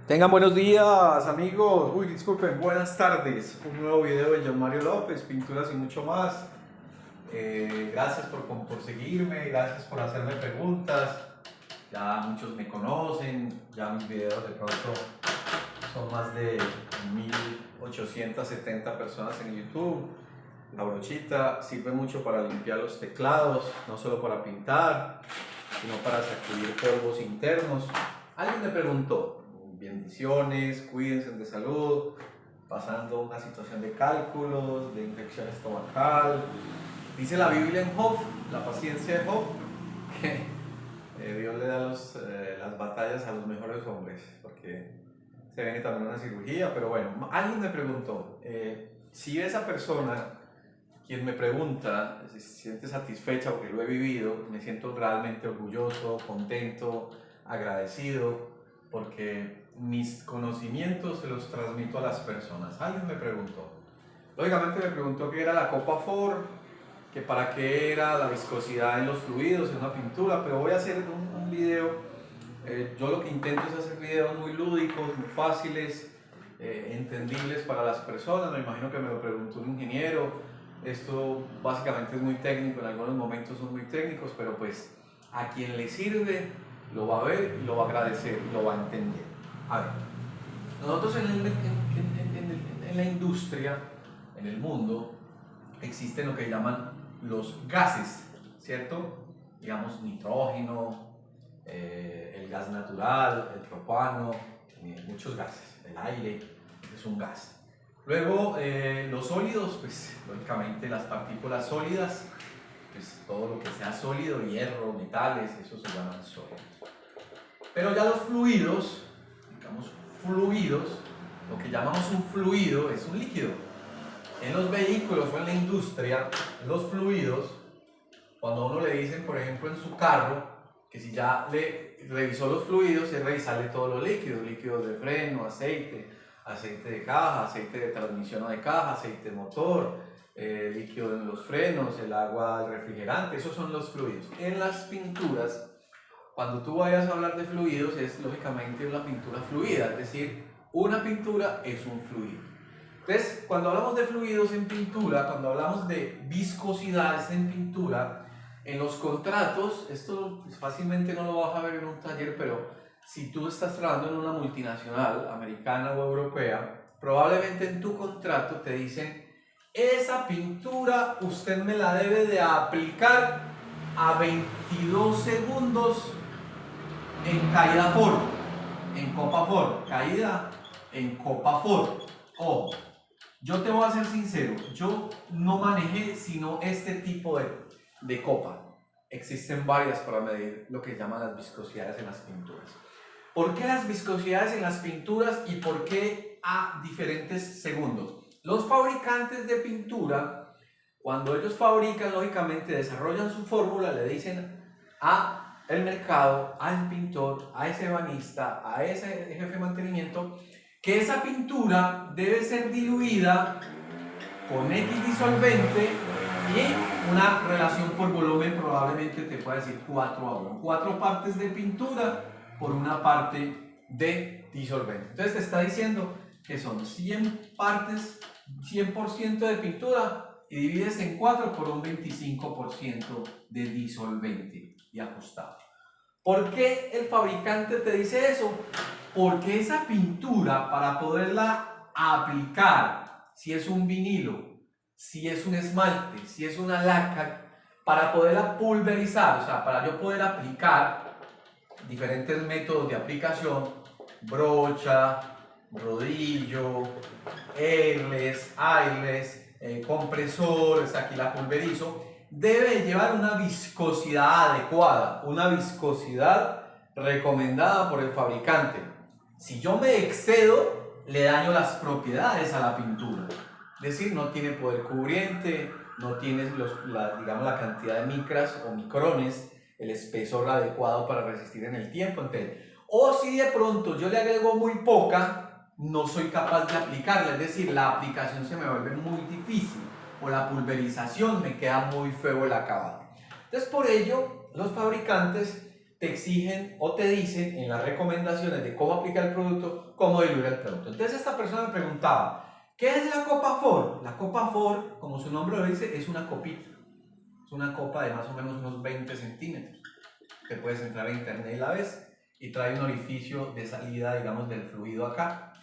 Tengan buenos días, amigos. Uy, disculpen, buenas tardes. Un nuevo video de John Mario López, pinturas y mucho más. Gracias por seguirme, gracias por hacerme preguntas. Ya muchos me conocen, ya mis videos de pronto son más de 1870 personas en YouTube. La brochita sirve mucho para limpiar los teclados, no solo para pintar, sino para sacudir polvos internos. Alguien me preguntó, bendiciones, cuídense de salud, pasando una situación de cálculos, de infección estomacal. Dice la Biblia en Job, la paciencia de Job, que Dios le da las batallas a los mejores hombres, porque se viene también una cirugía. Pero bueno, alguien me preguntó, si esa persona, quien me pregunta, si se siente satisfecha porque lo he vivido, me siento realmente orgulloso, contento, agradecido, porque mis conocimientos se los transmito a las personas. Alguien me preguntó, lógicamente me preguntó qué era la Copa Ford, que para qué era la viscosidad en los fluidos en una pintura, pero voy a hacer un video. Yo lo que intento es hacer videos muy lúdicos, muy fáciles, entendibles para las personas. Me imagino que me lo preguntó un ingeniero. Esto básicamente es muy técnico, en algunos momentos son muy técnicos, pero pues a quien le sirve lo va a ver y lo va a agradecer y lo va a entender. A ver, nosotros en la industria, en el mundo, existen lo que llaman los gases, ¿cierto? Digamos nitrógeno, el gas natural, el propano, muchos gases. El aire es un gas. Luego los sólidos, pues lógicamente las partículas sólidas, pues todo lo que sea sólido, hierro, metales, eso se llaman sólidos. Pero ya los fluidos, digamos fluidos, lo que llamamos un fluido es un líquido. En los vehículos o en la industria, los fluidos, cuando a uno le dicen, por ejemplo, en su carro, que si ya le revisó los fluidos, es revisarle todos los líquidos, líquidos de freno, aceite de caja, aceite de transmisión o de caja, aceite de motor, líquido en los frenos, el agua del refrigerante, esos son los fluidos. En las pinturas, cuando tú vayas a hablar de fluidos, es lógicamente una pintura fluida, es decir, una pintura es un fluido. Entonces, cuando hablamos de fluidos en pintura, cuando hablamos de viscosidades en pintura, en los contratos, esto pues, fácilmente no lo vas a ver en un taller, pero si tú estás trabajando en una multinacional, americana o europea, probablemente en tu contrato te dicen, esa pintura usted me la debe de aplicar a 22 segundos en caída Ford, en copa Ford, caída en copa Ford. Ojo, yo te voy a ser sincero, yo no manejé sino este tipo de copa. Existen varias para medir lo que llaman las viscosidades en las pinturas. ¿Por qué las viscosidades en las pinturas y por qué a diferentes segundos? Los fabricantes de pintura, cuando ellos fabrican, lógicamente desarrollan su fórmula, le dicen a el mercado, al pintor, a ese ebanista, a ese jefe de mantenimiento, que esa pintura debe ser diluida con X disolvente y una relación por volumen, probablemente te pueda decir 4:1. 4 partes de pintura por una parte de disolvente. Entonces te está diciendo que son 100 partes, 100% de pintura y divides en 4 por un 25% de disolvente y ajustado. ¿Por qué el fabricante te dice eso? Porque esa pintura, para poderla aplicar, si es un vinilo, si es un esmalte, si es una laca, para poderla pulverizar, o sea, para yo poder aplicar diferentes métodos de aplicación, brocha, rodillo, airless, compresor, aquí la pulverizo, debe llevar una viscosidad adecuada, una viscosidad recomendada por el fabricante. Si yo me excedo, le daño las propiedades a la pintura. Es decir, no tiene poder cubriente, no tiene digamos, la cantidad de micras o micrones, el espesor adecuado para resistir en el tiempo. Entonces, o si de pronto yo le agrego muy poca, no soy capaz de aplicarla, es decir, la aplicación se me vuelve muy difícil o la pulverización me queda muy feo el acabado. Entonces, por ello, los fabricantes te exigen o te dicen en las recomendaciones de cómo aplicar el producto, cómo diluir el producto. Entonces esta persona me preguntaba, ¿qué es la copa Ford? La copa Ford, como su nombre lo dice, es una copita. Es una copa de más o menos unos 20 centímetros. Te puedes entrar a internet y la ves, y trae un orificio de salida, digamos, del fluido acá.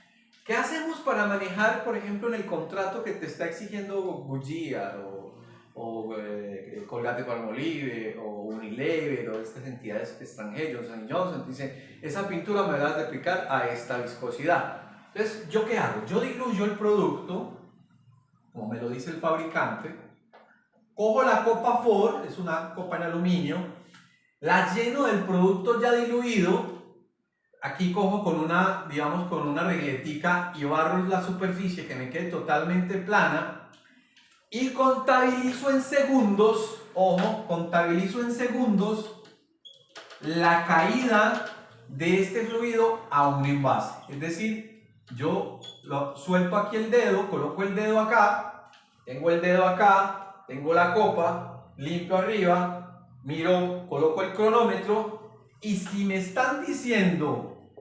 ¿Qué hacemos para manejar, por ejemplo, en el contrato que te está exigiendo Goodyear o Colgate-Palmolive o Unilever o estas entidades extranjeras, Johnson Johnson? Dice, esa pintura me la vas a aplicar a esta viscosidad. Entonces, ¿yo qué hago? Yo diluyo el producto, como me lo dice el fabricante, cojo la copa Ford, es una copa en aluminio, la lleno del producto ya diluido. Aquí cojo con una, digamos, con una regletica y barro la superficie que me quede totalmente plana y contabilizo en segundos, ojo, contabilizo en segundos la caída de este fluido a un envase. Es decir, yo suelto aquí el dedo, coloco el dedo acá, tengo el dedo acá, tengo la copa, limpio arriba, miro, coloco el cronómetro. Y si me están diciendo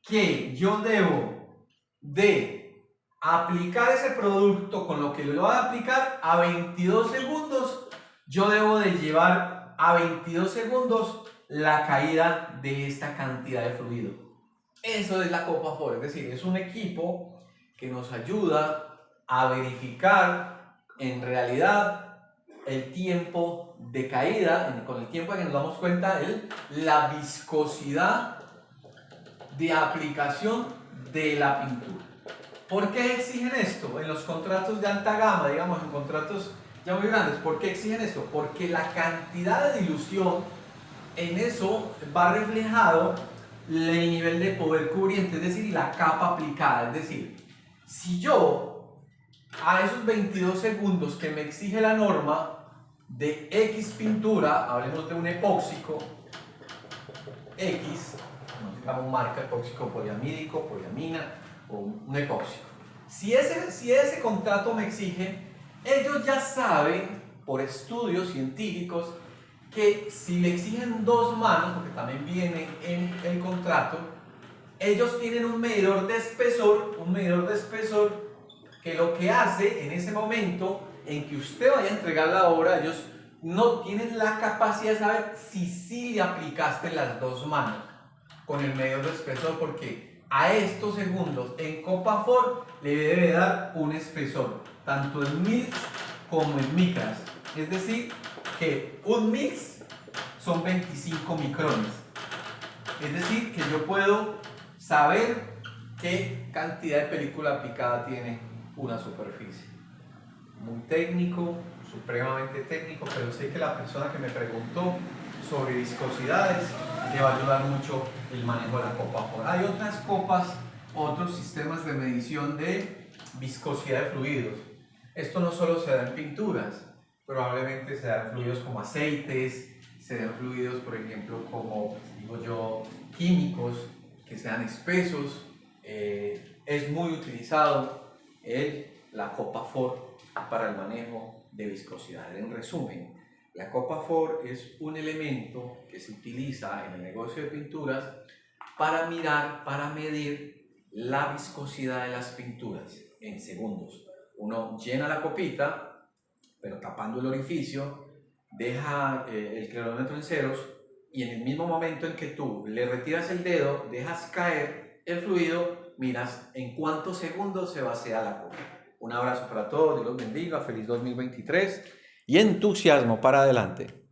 que yo debo de aplicar ese producto con lo que lo voy a aplicar a 22 segundos, yo debo de llevar a 22 segundos la caída de esta cantidad de fluido. Eso es la copa Ford, es decir, es un equipo que nos ayuda a verificar en realidad el tiempo de caída, con el tiempo en que nos damos cuenta de la viscosidad de aplicación de la pintura. ¿Por qué exigen esto? En los contratos de alta gama, digamos, en contratos ya muy grandes, ¿por qué exigen esto? Porque la cantidad de dilución, en eso va reflejado el nivel de poder cubriente, es decir, la capa aplicada. Es decir, si yo a esos 22 segundos que me exige la norma de X pintura, hablemos de un epóxico X, digamos marca epóxico poliamídico, poliamina o un epóxico. Si ese contrato me exige, ellos ya saben por estudios científicos que si le exigen 2 manos, porque también viene en el contrato, ellos tienen un medidor de espesor, que lo que hace en ese momento en que usted vaya a entregar la obra, ellos no tienen la capacidad de saber si sí le aplicaste las 2 manos con el medidor de espesor, porque a estos segundos en copa Ford le debe dar un espesor, tanto en mils como en micras. Es decir, que un mils son 25 micrones. Es decir, que yo puedo saber qué cantidad de película aplicada tiene una superficie. Muy técnico, supremamente técnico, pero sé que la persona que me preguntó sobre viscosidades le va a ayudar mucho el manejo de la copa Ford. Hay otras copas, otros sistemas de medición de viscosidad de fluidos. Esto no solo se da en pinturas, probablemente se dan fluidos como aceites, se dan fluidos, por ejemplo, como digo yo, químicos que sean espesos. Es muy utilizado la copa Ford para el manejo de viscosidad. En resumen, la copa Ford es un elemento que se utiliza en el negocio de pinturas para mirar, para medir la viscosidad de las pinturas en segundos. Uno llena la copita, pero tapando el orificio, deja el cronómetro en ceros y en el mismo momento en que tú le retiras el dedo, dejas caer el fluido, miras en cuántos segundos se vacía la copa. Un abrazo para todos, Dios los bendiga, feliz 2023 y entusiasmo para adelante.